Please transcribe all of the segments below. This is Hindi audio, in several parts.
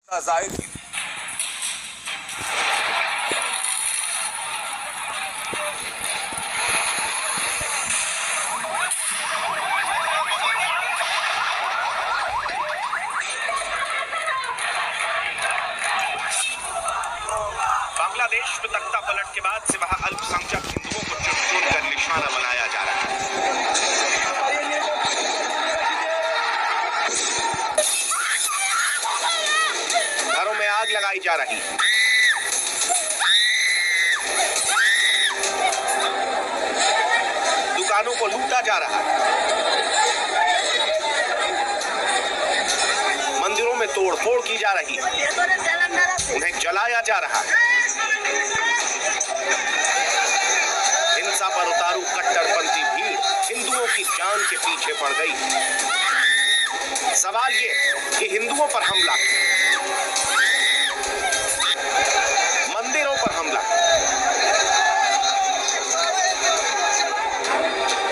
जाहिर बांग्लादेश में तख्ता पलट के बाद से वहां अल्पसंख्यक हिंदुओं को चुन चुन कर निशाना बनाया जा रहा है। घरों में आग लगाई जा रही है। दुकानों को लूटा जा रहा है। मंदिरों में तोड़फोड़ की जा रही है। उन्हें जलाया जा रहा है। हिंसा पर उतारू कट्टरपंथी भीड़ हिंदुओं की जान के पीछे पड़ गई। सवाल ये कि हिंदुओं पर हमला, मंदिरों पर हमला।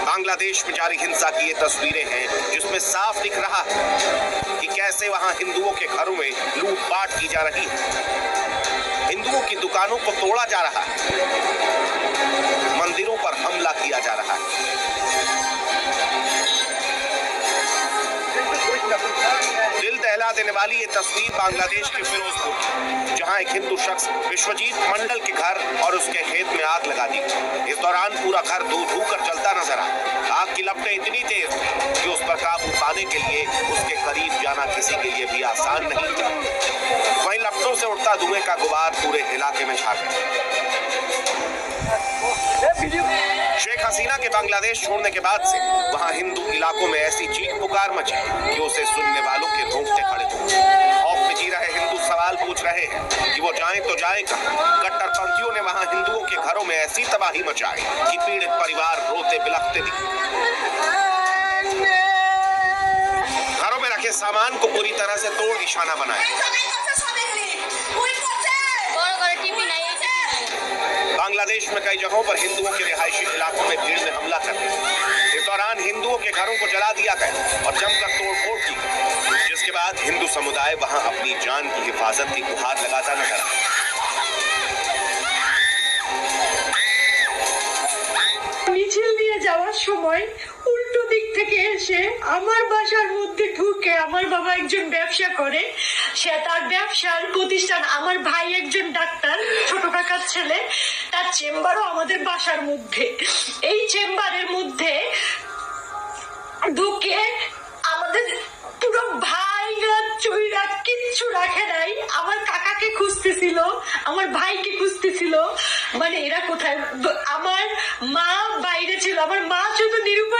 बांग्लादेश में जारी हिंसा की ये तस्वीरें हैं जिसमें साफ दिख रहा है कि कैसे वहां हिंदुओं के घरों में लूटपाट की जा रही है। हिंदुओं की दुकानों को तोड़ा जा रहा है। मंदिरों पर हमला किया जा रहा है। दिल दहला देने वाली ये तस्वीर बांग्लादेश के फिरोजपुर, जहां एक हिंदू शख्स विश्वजीत मंडल के घर और उसके खेत में आग लगा दी। इस दौरान पूरा घर धू धू कर जलता नजर आया। आग की लपटें इतनी तेज थी कि उस पर काबू पाने के लिए उसके करीब जाना किसी के लिए भी आसान नहीं था। वहीं लपटों से उठता धुएं का गुबार पूरे इलाके में छा गया। शेख हसीना के बांग्लादेश छोड़ने के बाद से वहां हिंदू इलाकों में ऐसी चीख पुकार मची कि उसे सुनने वालों के रोंगटे खड़े हो। खौफ में जी रहे हिंदू सवाल पूछ रहे हैं कि वो जाएं तो जाएं कहां। कट्टरपंथियों ने वहां हिंदुओं के घरों में ऐसी तबाही मचाई कि पीड़ित परिवार रोते बिलखते दिखे। घरों में रखे सामान को पूरी तरह से तोड़ निशाना बनाया। बांग्लादेश में कई जगहों पर हिंदुओं के रिहायशी इलाकों में भीड़ ने हमला कर दिया। इस दौरान हिंदुओं के घरों को जला दिया गया और जमकर तोड़फोड़ की गई, जिसके बाद हिंदू समुदाय वहां अपनी जान की हिफाजत की गुहार लगाता नजर आया। মিছিল নিয়ে যাওয়ার সময় উল্টো দিক থেকে এসে আমার বাসার মধ্যে ঢুকে, আমার বাবা একজন ব্যবসা করে, সে তার ব্যবসার প্রতিষ্ঠান, আমার ভাই একজন ডাক্তার, ছোট কাকার ছেলে, তার চেম্বারও আমাদের বাসার মধ্যে। এই চেম্বারের মধ্যে ঢুকে আমাদের পুরো ভাইরা চুইরা কিচ্ছু রাখে নাই। আমার কাকাকে খুঁজতেছিল, আমার ভাইকে খুঁজতেছিল, মানে এরা কোথায়। আমার মা বাইরে ছিল, আমার মা শুধু নিরুপায়